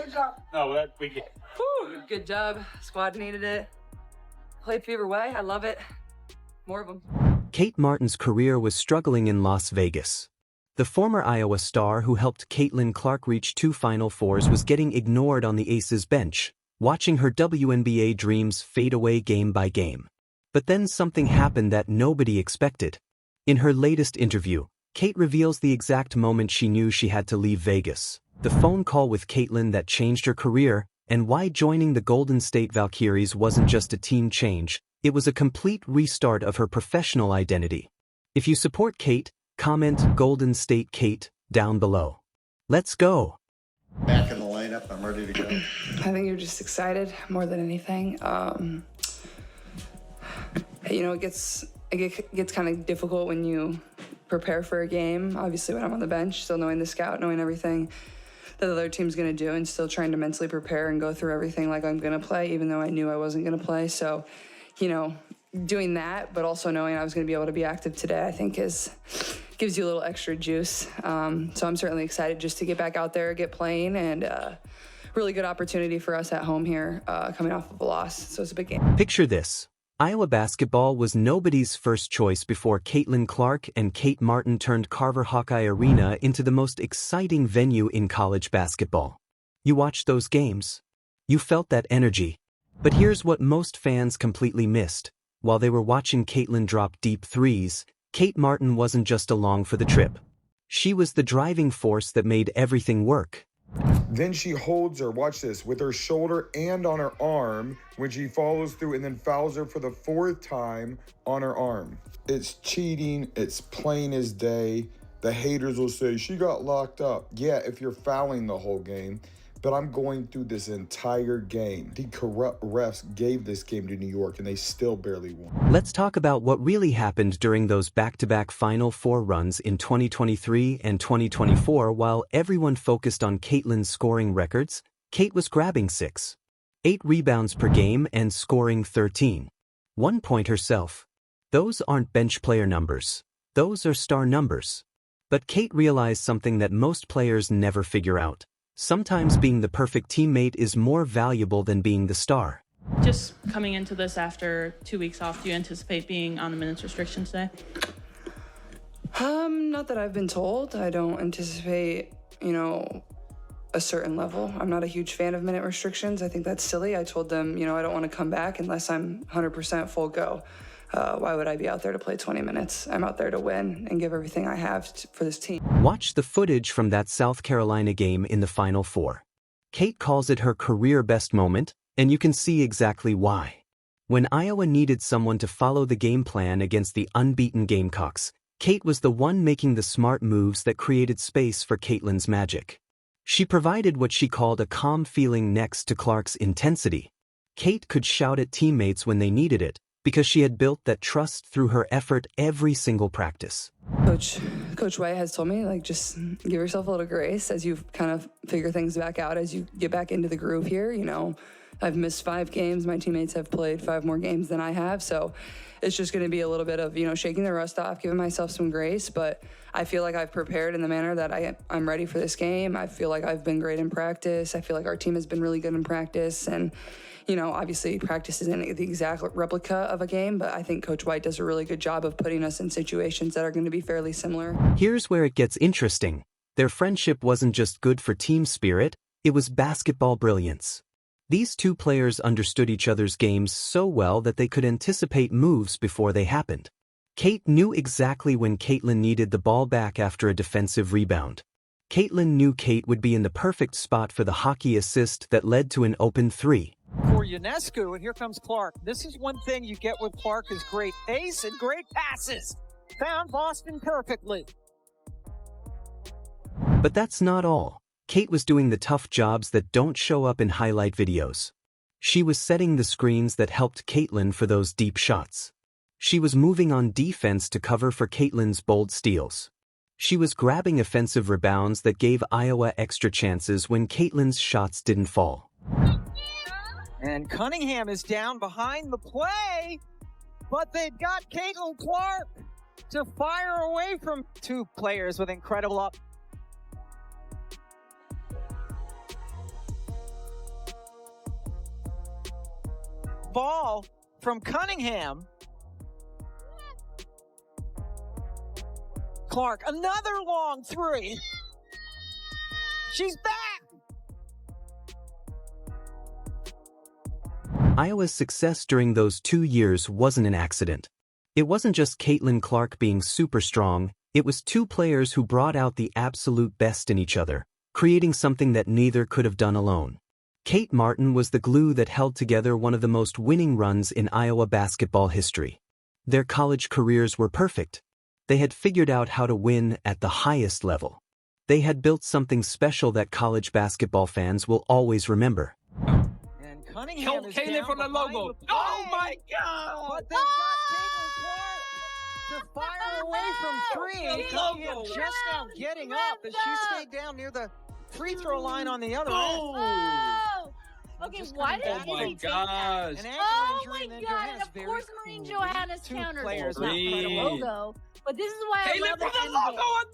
Good job. No, that we get. Whew, good job. Squad needed it. Play Fever way. I love it. More of them. Kate Martin's career was struggling in Las Vegas. The former Iowa star who helped Caitlin Clark reach 2 Final Fours was getting ignored on the Aces bench, watching her WNBA dreams fade away game by game. But then something happened that nobody expected. In her latest interview, Kate reveals the exact moment she knew she had to leave Vegas, the phone call with Caitlin that changed her career, and why joining the Golden State Valkyries wasn't just a team change, it was a complete restart of her professional identity. If you support Kate, comment Golden State Kate down below. Let's go. Back in the lineup, I'm ready to go. I think you're just excited more than anything. You know, it gets kind of difficult when you prepare for a game. Obviously, when I'm on the bench, still knowing the scout, knowing everything that the other team's going to do, and still trying to mentally prepare and go through everything like I'm going to play, even though I knew I wasn't going to play. So, you know, doing that, but also knowing I was going to be able to be active today, I think gives you a little extra juice. So I'm certainly excited just to get back out there, get playing, and really good opportunity for us at home here, coming off of a loss. So it's a big game. Picture this. Iowa basketball was nobody's first choice before Caitlin Clark and Kate Martin turned Carver Hawkeye Arena into the most exciting venue in college basketball. You watched those games. You felt that energy. But here's what most fans completely missed. While they were watching Caitlin drop deep threes, Kate Martin wasn't just along for the trip. She was the driving force that made everything work. Then she holds her, watch this, with her shoulder and on her arm when she follows through and then fouls her for the 4th time on her arm. It's cheating. It's plain as day. The haters will say, she got locked up. Yeah, if you're fouling the whole game. But I'm going through this entire game. The corrupt refs gave this game to New York, and they still barely won. Let's talk about what really happened during those back-to-back Final Four runs in 2023 and 2024. While everyone focused on Caitlin's scoring records, Kate was grabbing 6, 8 rebounds per game and scoring 13. 1 point herself. Those aren't bench player numbers. Those are star numbers. But Kate realized something that most players never figure out. Sometimes being the perfect teammate is more valuable than being the star. Just coming into this after 2 weeks off, do you anticipate being on the minutes restriction today? Not that I've been told. I don't anticipate, a certain level. I'm not a huge fan of minute restrictions. I think that's silly. I told them, I don't want to come back unless I'm 100% full go. Why would I be out there to play 20 minutes? I'm out there to win and give everything I have for this team. Watch the footage from that South Carolina game in the Final Four. Kate calls it her career best moment, and you can see exactly why. When Iowa needed someone to follow the game plan against the unbeaten Gamecocks, Kate was the one making the smart moves that created space for Caitlin's magic. She provided what she called a calm feeling next to Clark's intensity. Kate could shout at teammates when they needed it, because she had built that trust through her effort every single practice. Coach White has told me, just give yourself a little grace as you kind of figure things back out, as you get back into the groove here. I've missed 5 games. My teammates have played 5 more games than I have. So it's just going to be a little bit of, shaking the rust off, giving myself some grace. But I feel like I've prepared in the manner that I'm ready for this game. I feel like I've been great in practice. I feel like our team has been really good in practice. And obviously practice isn't the exact replica of a game, but I think Coach White does a really good job of putting us in situations that are going to be fairly similar. Here's where it gets interesting. Their friendship wasn't just good for team spirit, it was basketball brilliance. These two players understood each other's games so well that they could anticipate moves before they happened. Kate knew exactly when Caitlin needed the ball back after a defensive rebound. Caitlin knew Kate would be in the perfect spot for the hockey assist that led to an open 3. For Ionescu, and here comes Clark. This is one thing you get with Clark is great pace and great passes. Found Boston perfectly. But that's not all. Kate was doing the tough jobs that don't show up in highlight videos. She was setting the screens that helped Caitlin for those deep shots. She was moving on defense to cover for Caitlin's bold steals. She was grabbing offensive rebounds that gave Iowa extra chances when Caitlin's shots didn't fall. And Cunningham is down behind the play, but they've got Caitlin Clark to fire away from 2 players with incredible ball from Cunningham. Clark, another long three. She's back. Iowa's success during those 2 years wasn't an accident. It wasn't just Caitlin Clark being super strong, it was two players who brought out the absolute best in each other, creating something that neither could have done alone. Kate Martin was the glue that held together one of the most winning runs in Iowa basketball history. Their college careers were perfect. They had figured out how to win at the highest level. They had built something special that college basketball fans will always remember. And Cunningham is Caitlin down from the behind logo. the Oh play. my God! But they've got Caitlin Clark to fire away from three. And Cunningham just now getting up as she stayed down near the free throw line on the other end. Oh! Okay, Just why coming did back Oh my you take that? gosh! An ankle Oh injury, my and then god, Johannes of very course Marine cool. Johannes Two countered. players Well, not for the Green. logo, but this is why I Caitlin love from the the logo NBA.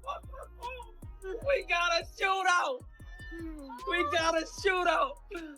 again! We got a shootout! We got a shootout!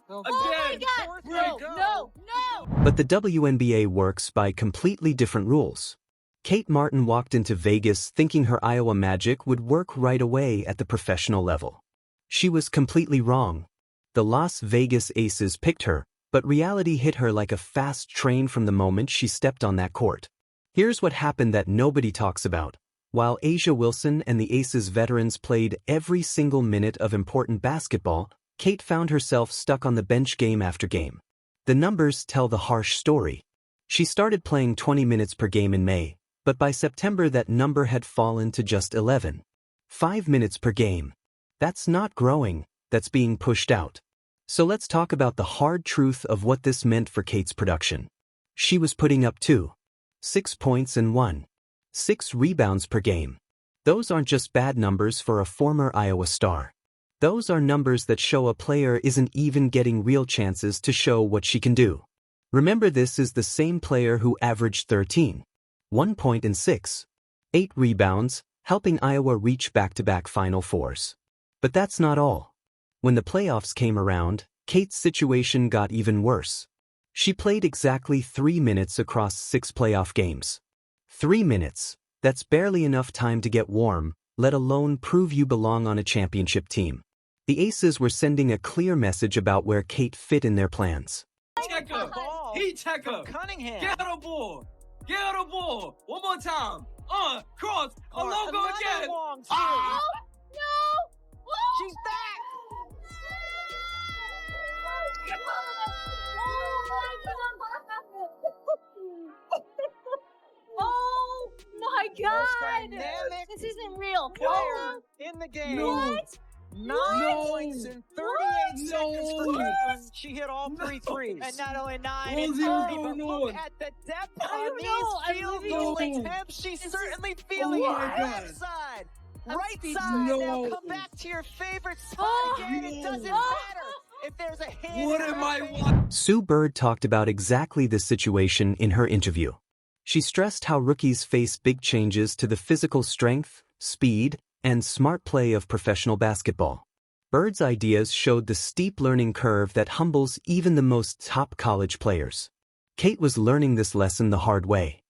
Oh Oh my Again. god! Fourth No, and go. no! But the WNBA works by completely different rules. Kate Martin walked into Vegas thinking her Iowa magic would work right away at the professional level. She was completely wrong. The Las Vegas Aces picked her, but reality hit her like a fast train from the moment she stepped on that court. Here's what happened that nobody talks about. While Asia Wilson and the Aces veterans played every single minute of important basketball, Kate found herself stuck on the bench game after game. The numbers tell the harsh story. She started playing 20 minutes per game in May, but by September that number had fallen to just 11. 5 minutes per game. That's not growing, that's being pushed out. So let's talk about the hard truth of what this meant for Kate's production. She was putting up 6 points and 6 rebounds per game. Those aren't just bad numbers for a former Iowa star. Those are numbers that show a player isn't even getting real chances to show what she can do. Remember, this is the same player who averaged 1 point and 8 rebounds, helping Iowa reach back-to-back Final Fours. But that's not all. When the playoffs came around, Kate's situation got even worse. She played exactly 3 minutes across 6 playoff games. 3 minutes, that's barely enough time to get warm, let alone prove you belong on a championship team. The Aces were sending a clear message about where Kate fit in their plans. Check her! Ball He check her! from Cunningham. Get her ball! Get her ball! One more time! Cross! A Clark, logo another again! long three. Ah! No! She's back. Oh my Most god! dynamic This isn't real. player in the game. No. 9 No. points in 38 seconds for No. Caitlin. She hit all 3 threes. And not only 9 What and is even 30, but going look on? at the depth I on don't know. I'm these field living goal in it. attempts. She's This is- certainly feeling Oh it. my God. Left side, I'm right speechless. side. Now No. come back to your favorite spot Oh. again. It doesn't No. matter if there's a hand. What in am her I face. watching? Sue Bird talked about exactly this situation in her interview. She stressed how rookies face big changes to the physical strength, speed, and smart play of professional basketball. Bird's ideas showed the steep learning curve that humbles even the most top college players. Kate was learning this lesson the hard way.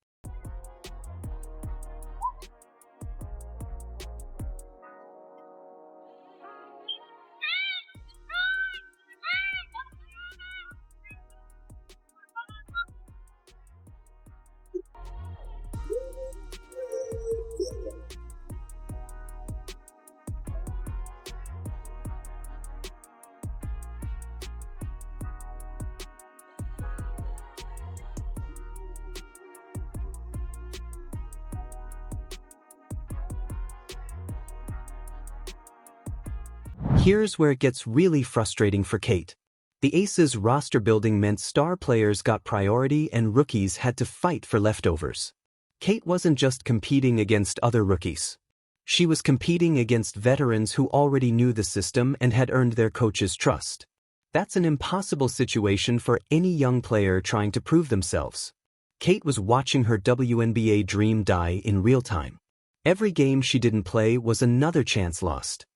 Here's where it gets really frustrating for Kate. The Aces roster building meant star players got priority and rookies had to fight for leftovers. Kate wasn't just competing against other rookies. She was competing against veterans who already knew the system and had earned their coach's trust. That's an impossible situation for any young player trying to prove themselves. Kate was watching her WNBA dream die in real time. Every game she didn't play was another chance lost.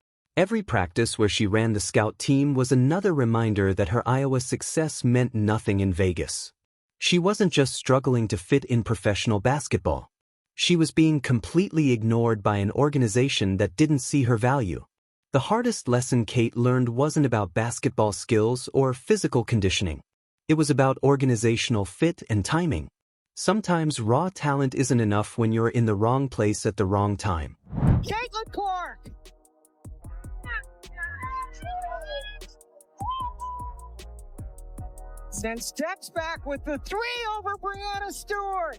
Every practice where she ran the scout team was another reminder that her Iowa success meant nothing in Vegas. She wasn't just struggling to fit in professional basketball. She was being completely ignored by an organization that didn't see her value. The hardest lesson Kate learned wasn't about basketball skills or physical conditioning. It was about organizational fit and timing. Sometimes raw talent isn't enough when you're in the wrong place at the wrong time. Caitlin Clark. Then steps back with the three over Brianna Stewart.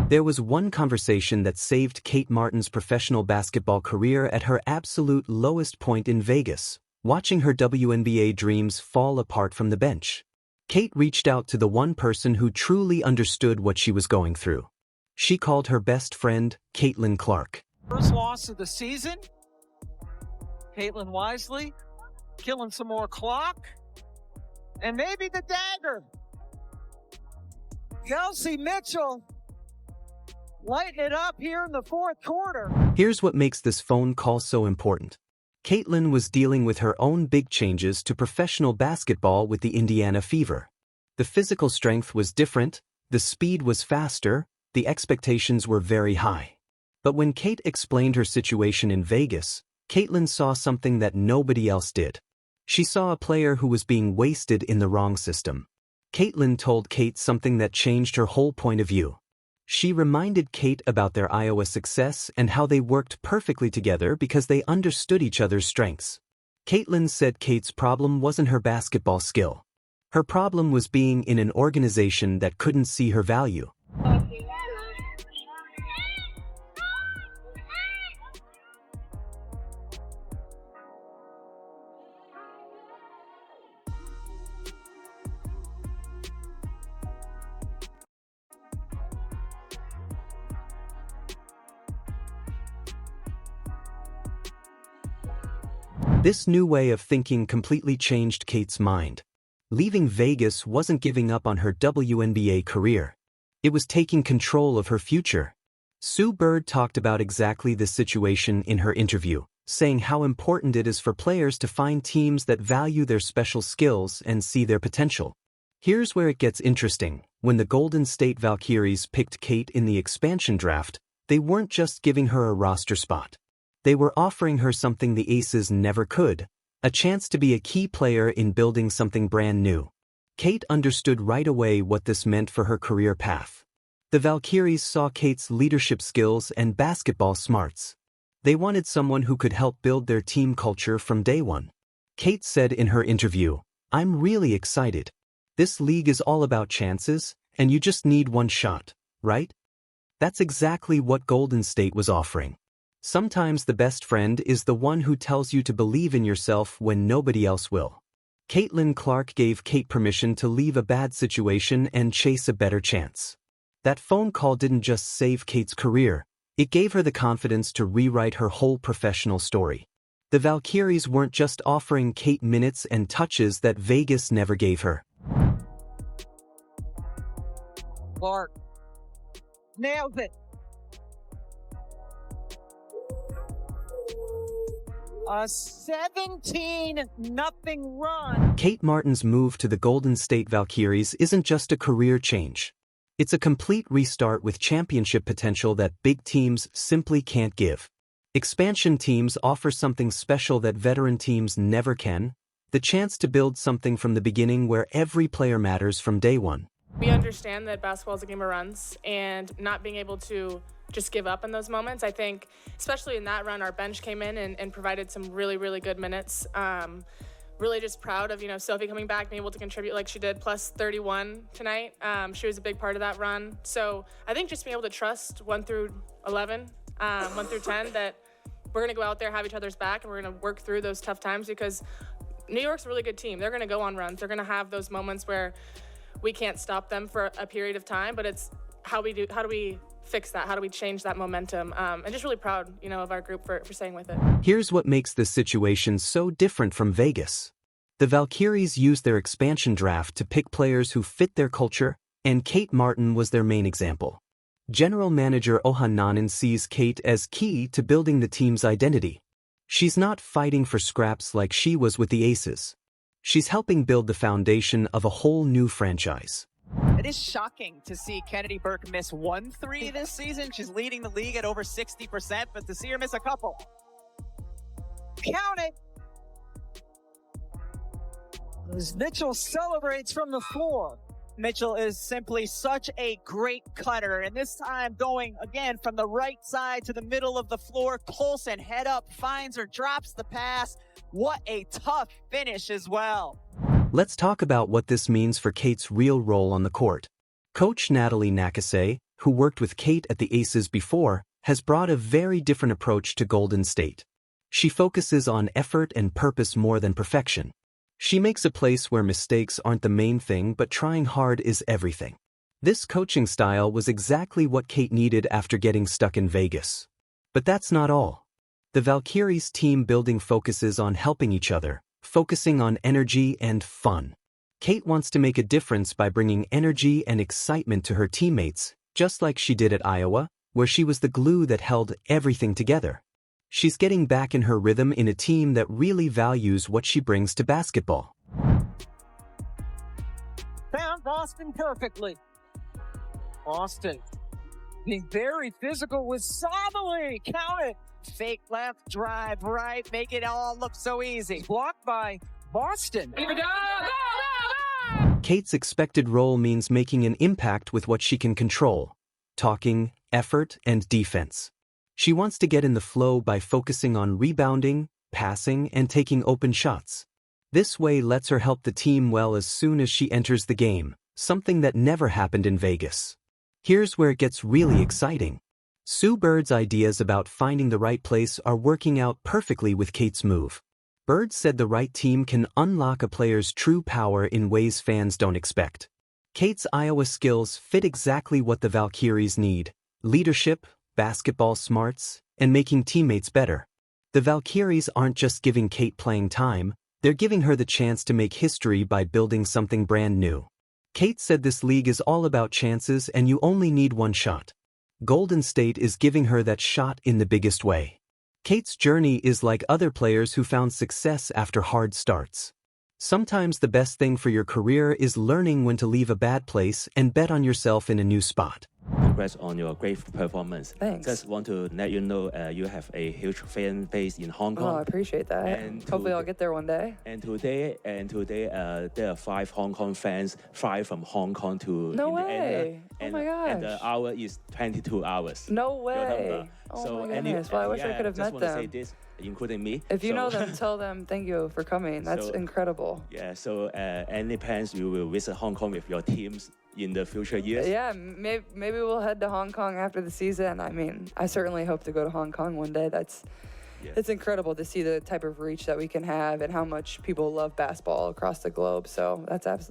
There was one conversation that saved Kate Martin's professional basketball career at her absolute lowest point in Vegas, watching her WNBA dreams fall apart from the bench. Kate reached out to the one person who truly understood what she was going through. She called her best friend, Caitlin Clark. First loss of the season. Caitlin wisely killing some more clock. And maybe the dagger. Kelsey Mitchell lighting it up here in the fourth quarter. Here's what makes this phone call so important. Caitlin was dealing with her own big changes to professional basketball with the Indiana Fever. The physical strength was different, the speed was faster, the expectations were very high. But when Kate explained her situation in Vegas, Caitlin saw something that nobody else did. She saw a player who was being wasted in the wrong system. Caitlin told Kate something that changed her whole point of view. She reminded Kate about their Iowa success and how they worked perfectly together because they understood each other's strengths. Caitlin said Kate's problem wasn't her basketball skill. Her problem was being in an organization that couldn't see her value. This new way of thinking completely changed Kate's mind. Leaving Vegas wasn't giving up on her WNBA career. It was taking control of her future. Sue Bird talked about exactly this situation in her interview, saying how important it is for players to find teams that value their special skills and see their potential. Here's where it gets interesting. When the Golden State Valkyries picked Kate in the expansion draft, they weren't just giving her a roster spot. They were offering her something the Aces never could, a chance to be a key player in building something brand new. Kate understood right away what this meant for her career path. The Valkyries saw Kate's leadership skills and basketball smarts. They wanted someone who could help build their team culture from day one. Kate said in her interview, "I'm really excited. This league is all about chances, and you just need one shot, right?" That's exactly what Golden State was offering. Sometimes the best friend is the one who tells you to believe in yourself when nobody else will. Caitlin Clark gave Kate permission to leave a bad situation and chase a better chance. That phone call didn't just save Kate's career, it gave her the confidence to rewrite her whole professional story. The Valkyries weren't just offering Kate minutes and touches that Vegas never gave her. Clark nails it. A 17-0 run. Kate Martin's move to the Golden State Valkyries isn't just a career change. It's a complete restart with championship potential that big teams simply can't give. Expansion teams offer something special that veteran teams never can, the chance to build something from the beginning where every player matters from day one. We understand that basketball is a game of runs, and not being able to just give up in those moments. I think, especially in that run, our bench came in and provided some really, really good minutes. Really just proud of, Sophie coming back, being able to contribute like she did, plus 31 tonight. She was a big part of that run. So I think just being able to trust 1 through 11, 1 through 10, that we're going to go out there, have each other's back, and we're going to work through those tough times, because New York's a really good team. They're going to go on runs. They're going to have those moments where we can't stop them for a period of time, but it's how do we fix that? How do we change that momentum? And just really proud, of our group for staying with it. Here's what makes this situation so different from Vegas. The Valkyries used their expansion draft to pick players who fit their culture, and Kate Martin was their main example. General Manager Ohannanen sees Kate as key to building the team's identity. She's not fighting for scraps like she was with the Aces. She's helping build the foundation of a whole new franchise. It is shocking to see Kennedy Burke miss 1 3 this season. She's leading the league at over 60%, but to see her miss a couple. Count it! As Mitchell celebrates from the floor. Mitchell is simply such a great cutter, and this time going again from the right side to the middle of the floor. Colson head up, finds her, drops the pass. What a tough finish as well. Let's talk about what this means for Kate's real role on the court. Coach Natalie Nakase, who worked with Kate at the Aces before, has brought a very different approach to Golden State. She focuses on effort and purpose more than perfection. She makes a place where mistakes aren't the main thing, but trying hard is everything. This coaching style was exactly what Kate needed after getting stuck in Vegas. But that's not all. The Valkyries team building focuses on helping each other, focusing on energy and fun. Kate wants to make a difference by bringing energy and excitement to her teammates, just like she did at Iowa, where she was the glue that held everything together. She's getting back in her rhythm in a team that really values what she brings to basketball. Found Boston perfectly. Boston being very physical with Sabali. Count it. Fake left, drive right, make it all look so easy. Blocked by Boston. Kate's expected role means making an impact with what she can control: talking, effort, and defense. She wants to get in the flow by focusing on rebounding, passing, and taking open shots. This way lets her help the team well as soon as she enters the game, something that never happened in Vegas. Here's where it gets really exciting. Sue Bird's ideas about finding the right place are working out perfectly with Kate's move. Bird said the right team can unlock a player's true power in ways fans don't expect. Kate's Iowa skills fit exactly what the Valkyries need: leadership, basketball smarts, and making teammates better. The Valkyries aren't just giving Kate playing time, they're giving her the chance to make history by building something brand new. Kate said this league is all about chances and you only need one shot. Golden State is giving her that shot in the biggest way. Kate's journey is like other players who found success after hard starts. Sometimes the best thing for your career is learning when to leave a bad place and bet on yourself in a new spot. Congrats on your great performance. Thanks. Just want to let you know you have a huge fan base in Hong Kong. Oh, I appreciate that. And Hopefully I'll get there one day. And today, there are 5 Hong Kong fans fly from Hong Kong to No Indiana. way. And, Oh my gosh. And the hour is 22 hours. No Your way. number. Oh So my goodness. Well, I wish I could have just met want to say them. this, including me. If you So- know them, tell them thank you for coming. That's So- incredible. Yeah, so any plans you will visit Hong Kong with your teams in the future years? Yeah, maybe we'll head to Hong Kong after the season. I mean, I certainly hope to go to Hong Kong one day. It's incredible to see the type of reach that we can have and how much people love basketball across the globe. So that's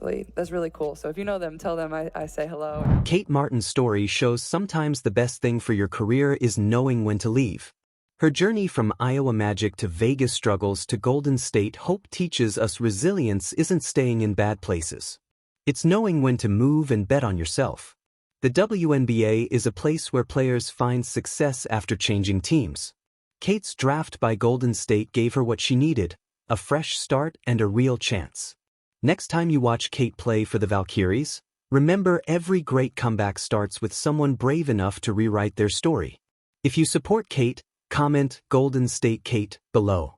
really cool. So if you know them, tell them I say hello. Kate Martin's story shows sometimes the best thing for your career is knowing when to leave. Her journey from Iowa Magic to Vegas struggles to Golden State Hope teaches us resilience isn't staying in bad places. It's knowing when to move and bet on yourself. The WNBA is a place where players find success after changing teams. Kate's draft by Golden State gave her what she needed: a fresh start and a real chance. Next time you watch Kate play for the Valkyries, remember every great comeback starts with someone brave enough to rewrite their story. If you support Kate, comment Golden State Kate below.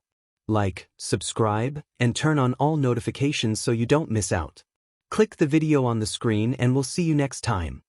Like, subscribe, and turn on all notifications so you don't miss out. Click the video on the screen and we'll see you next time.